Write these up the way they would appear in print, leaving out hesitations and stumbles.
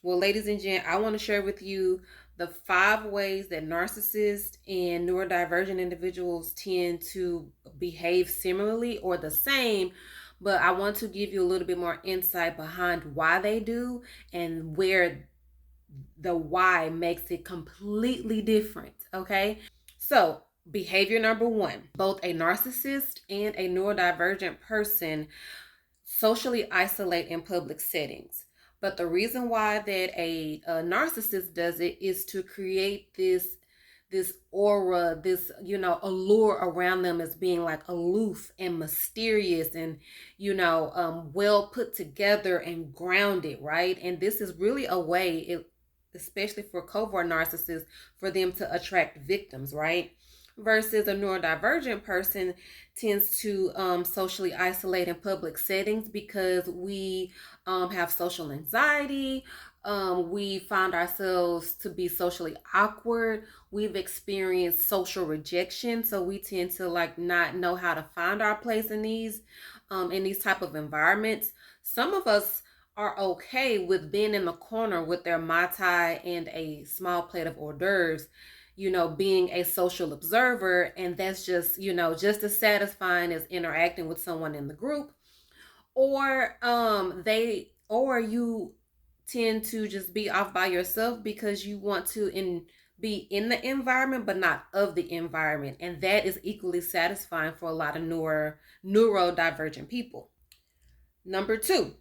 Well, ladies and gents, I want to share with you the 5 ways that narcissists and neurodivergent individuals tend to behave similarly or the same. But I want to give you a little bit more insight behind why they do and where the why makes it completely different. Okay. So, behavior number 1, both a narcissist and a neurodivergent person socially isolate in public settings. But the reason why that a narcissist does it is to create this aura, this allure around them as being like aloof and mysterious and well put together and grounded, right? And this is really a way, especially for covert narcissists, for them to attract victims, right? Versus a neurodivergent person tends to socially isolate in public settings because we have social anxiety. We find ourselves to be socially awkward. We've experienced social rejection, so we tend to not know how to find our place in these type of environments. Some of us are okay with being in the corner with their mai tai and a small plate of hors d'oeuvres, being a social observer, and that's just as satisfying as interacting with someone in the group. Or you tend to just be off by yourself because you want to be in the environment but not of the environment, and that is equally satisfying for a lot of neurodivergent people. Number 2,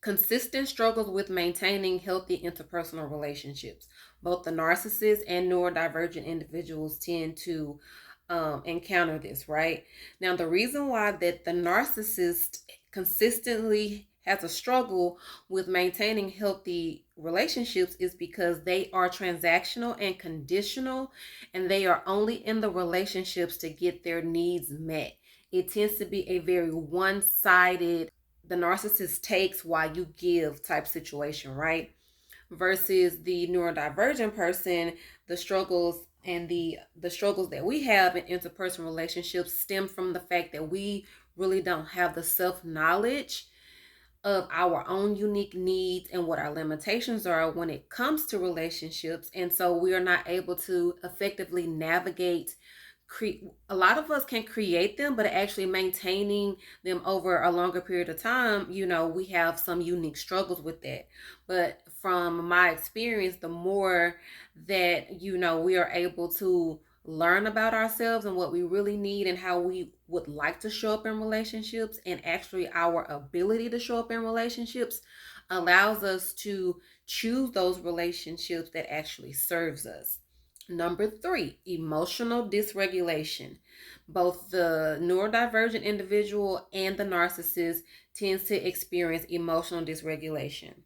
consistent struggles with maintaining healthy interpersonal relationships. Both the narcissist and neurodivergent individuals tend to encounter this, right? Now, the reason why that the narcissist consistently has a struggle with maintaining healthy relationships is because they are transactional and conditional, and they are only in the relationships to get their needs met. It tends to be a very one-sided, the narcissist takes while you give type situation, right? Versus the neurodivergent person, the struggles and the struggles that we have in interpersonal relationships stem from the fact that we really don't have the self-knowledge of our own unique needs and what our limitations are when it comes to relationships. And so we are not able to effectively navigate. A lot of us can create them, but actually maintaining them over a longer period of time, we have some unique struggles with that. But from my experience, the more that we are able to learn about ourselves and what we really need and how we would like to show up in relationships, and actually our ability to show up in relationships allows us to choose those relationships that actually serves us. Number 3, emotional dysregulation. Both the neurodivergent individual and the narcissist tends to experience emotional dysregulation.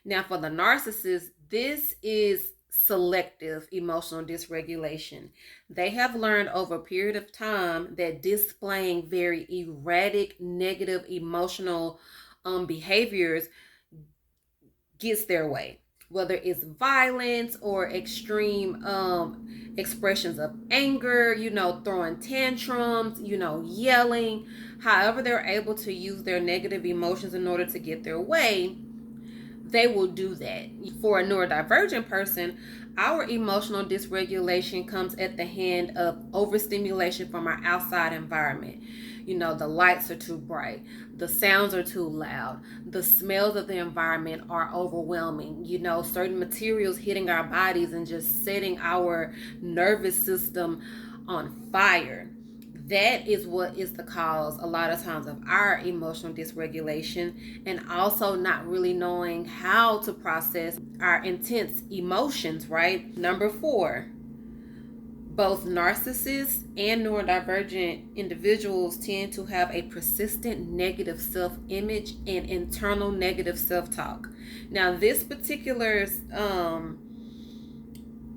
Now, for the narcissist, this is selective emotional dysregulation. They have learned over a period of time that displaying very erratic, negative emotional behaviors gets their way, whether it's violence or extreme expressions of anger, throwing tantrums, yelling. However they're able to use their negative emotions in order to get their way, they will do that. For a neurodivergent person, our emotional dysregulation comes at the hand of overstimulation from our outside environment. The lights are too bright, the sounds are too loud, the smells of the environment are overwhelming, certain materials hitting our bodies and just setting our nervous system on fire. That is what is the cause a lot of times of our emotional dysregulation, and also not really knowing how to process our intense emotions, right? Number 4, both narcissists and neurodivergent individuals tend to have a persistent negative self-image and internal negative self-talk. Now, this particular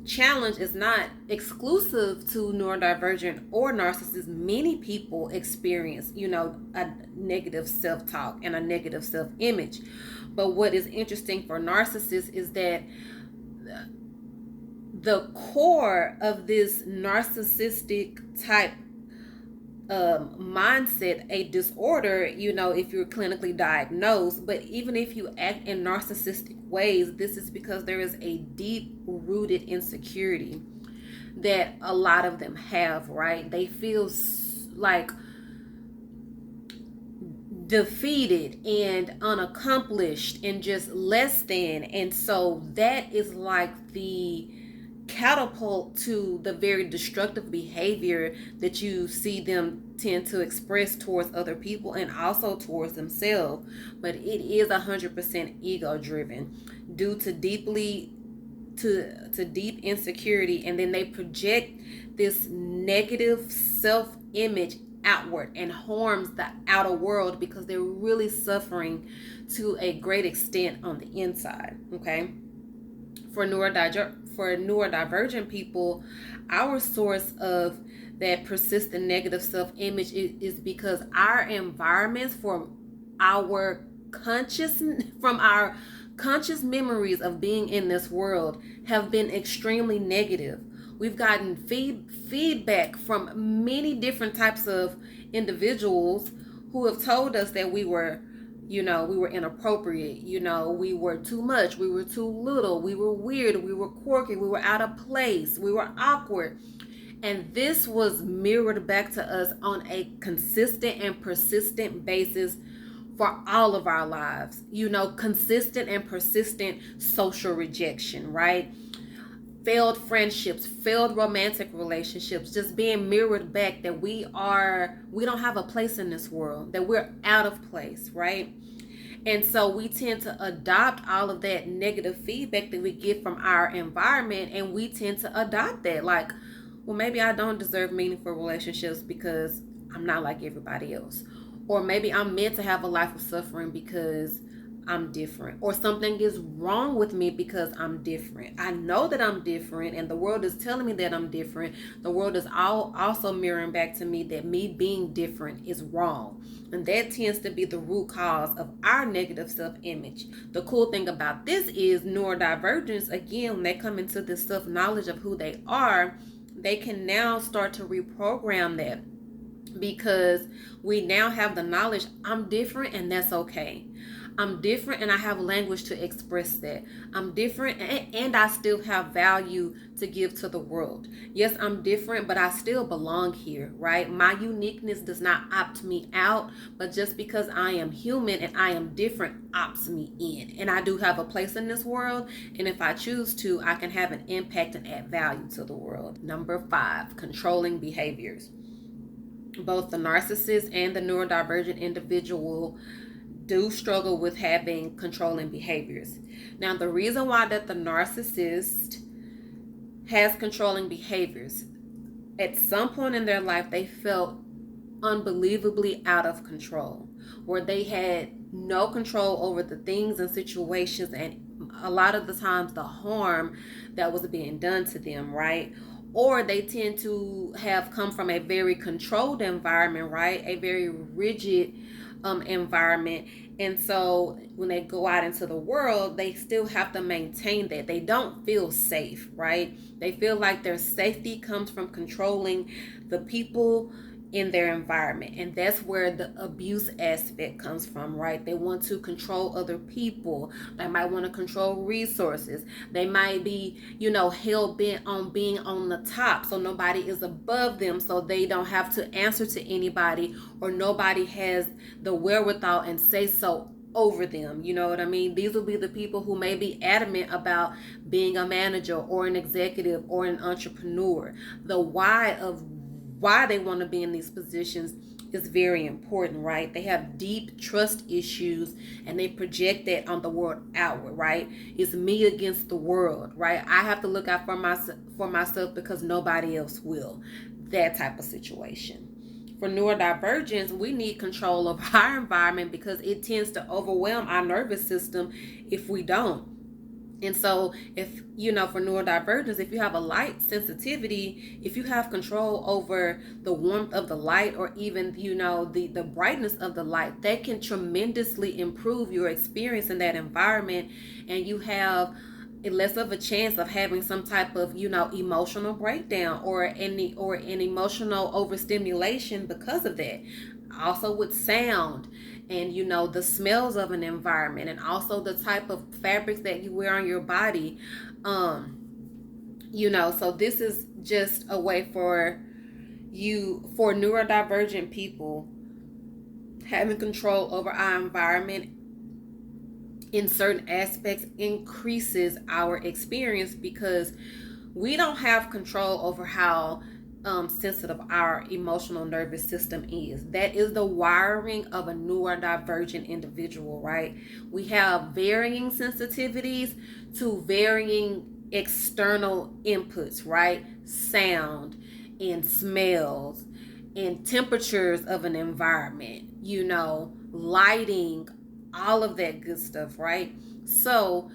challenge is not exclusive to neurodivergent or narcissists. Many people experience, a negative self-talk and a negative self-image. But what is interesting for narcissists is that the core of this narcissistic type mindset a disorder, if you're clinically diagnosed. But even if you act in narcissistic ways, this is because there is a deep rooted insecurity that a lot of them have, right? They feel like defeated and unaccomplished and just less than. And so that is like the catapult to the very destructive behavior that you see them tend to express towards other people and also towards themselves. But it is 100% ego driven due to deep insecurity, and then they project this negative self-image outward and harms the outer world because they're really suffering to a great extent on the inside. Okay, for neurodivergent people, our source of that persistent negative self-image is because our environments from our conscious memories of being in this world have been extremely negative. We've gotten feedback from many different types of individuals who have told us that we were inappropriate, we were too much, we were too little, we were weird, we were quirky, we were out of place, we were awkward. And this was mirrored back to us on a consistent and persistent basis for all of our lives. Consistent and persistent social rejection, right? Failed friendships, failed romantic relationships, just being mirrored back that we don't have a place in this world, that we're out of place, right? And so we tend to adopt all of that negative feedback that we get from our environment, and we tend to adopt that. Like, well, maybe I don't deserve meaningful relationships because I'm not like everybody else. Or maybe I'm meant to have a life of suffering because I'm different, or something is wrong with me because I'm different. I know that I'm different, and the world is telling me that I'm different. The world is also mirroring back to me that me being different is wrong. And that tends to be the root cause of our negative self-image. The cool thing about this is neurodivergence, again, when they come into this self-knowledge of who they are, they can now start to reprogram that, because we now have the knowledge, I'm different and that's okay. I'm different and I have language to express that. I'm different and I still have value to give to the world. Yes, I'm different, but I still belong here, right? My uniqueness does not opt me out, but just because I am human and I am different opts me in. And I do have a place in this world, and if I choose to, I can have an impact and add value to the world. Number 5, controlling behaviors. Both the narcissist and the neurodivergent individual do struggle with having controlling behaviors. Now, the reason why that the narcissist has controlling behaviors, at some point in their life, they felt unbelievably out of control, where they had no control over the things and situations, and a lot of the times the harm that was being done to them, right? Or they tend to have come from a very controlled environment, right? A very rigid environment. And so when they go out into the world, they still have to maintain that. They don't feel safe, right? They feel like their safety comes from controlling the people in their environment. And that's where the abuse aspect comes from, right? They want to control other people. They might want to control resources. They might be, hell bent on being on the top, so nobody is above them, so they don't have to answer to anybody, or nobody has the wherewithal and say so over them. You know what I mean? These will be the people who may be adamant about being a manager or an executive or an entrepreneur. The why of why they want to be in these positions is very important, right? They have deep trust issues, and they project that on the world outward, right? It's me against the world, right? I have to look out for myself because nobody else will. That type of situation. For neurodivergence, we need control of our environment because it tends to overwhelm our nervous system if we don't. And so if, for neurodivergence, if you have a light sensitivity, if you have control over the warmth of the light, or even, the brightness of the light, that can tremendously improve your experience in that environment. And you have less of a chance of having some type of, emotional breakdown or an emotional overstimulation because of that. Also with sound and, the smells of an environment, and also the type of fabrics that you wear on your body. So this is just a way for neurodivergent people, having control over our environment in certain aspects increases our experience, because we don't have control over how sensitive our emotional nervous system is. That is the wiring of a neurodivergent individual, right? We have varying sensitivities to varying external inputs, right? Sound and smells and temperatures of an environment, lighting, all of that good stuff, right? So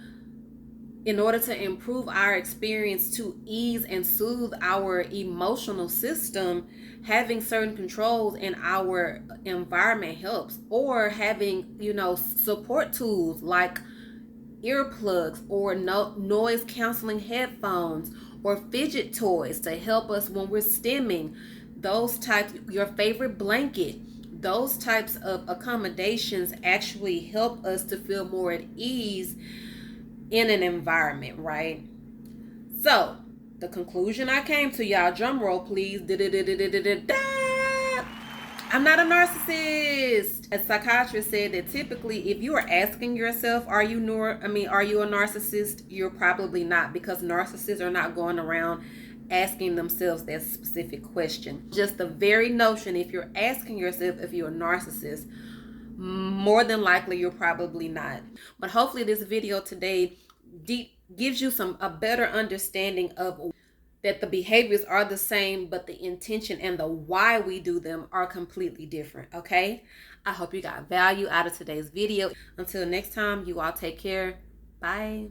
in order to improve our experience, to ease and soothe our emotional system, having certain controls in our environment helps. Or having, support tools like earplugs or noise canceling headphones or fidget toys to help us when we're stimming. Those types, your favorite blanket, those types of accommodations actually help us to feel more at ease in an environment, right? So the conclusion I came to, y'all, drum roll please. I'm not a narcissist. A psychiatrist said that typically, if you are asking yourself, are you a narcissist? You're probably not, because narcissists are not going around asking themselves that specific question. Just the very notion, if you're asking yourself if you're a narcissist, more than likely you're probably not. But hopefully this video today gives you a better understanding of that the behaviors are the same, but the intention and the why we do them are completely different. Okay, I hope you got value out of today's video. Until next time, you all take care. Bye.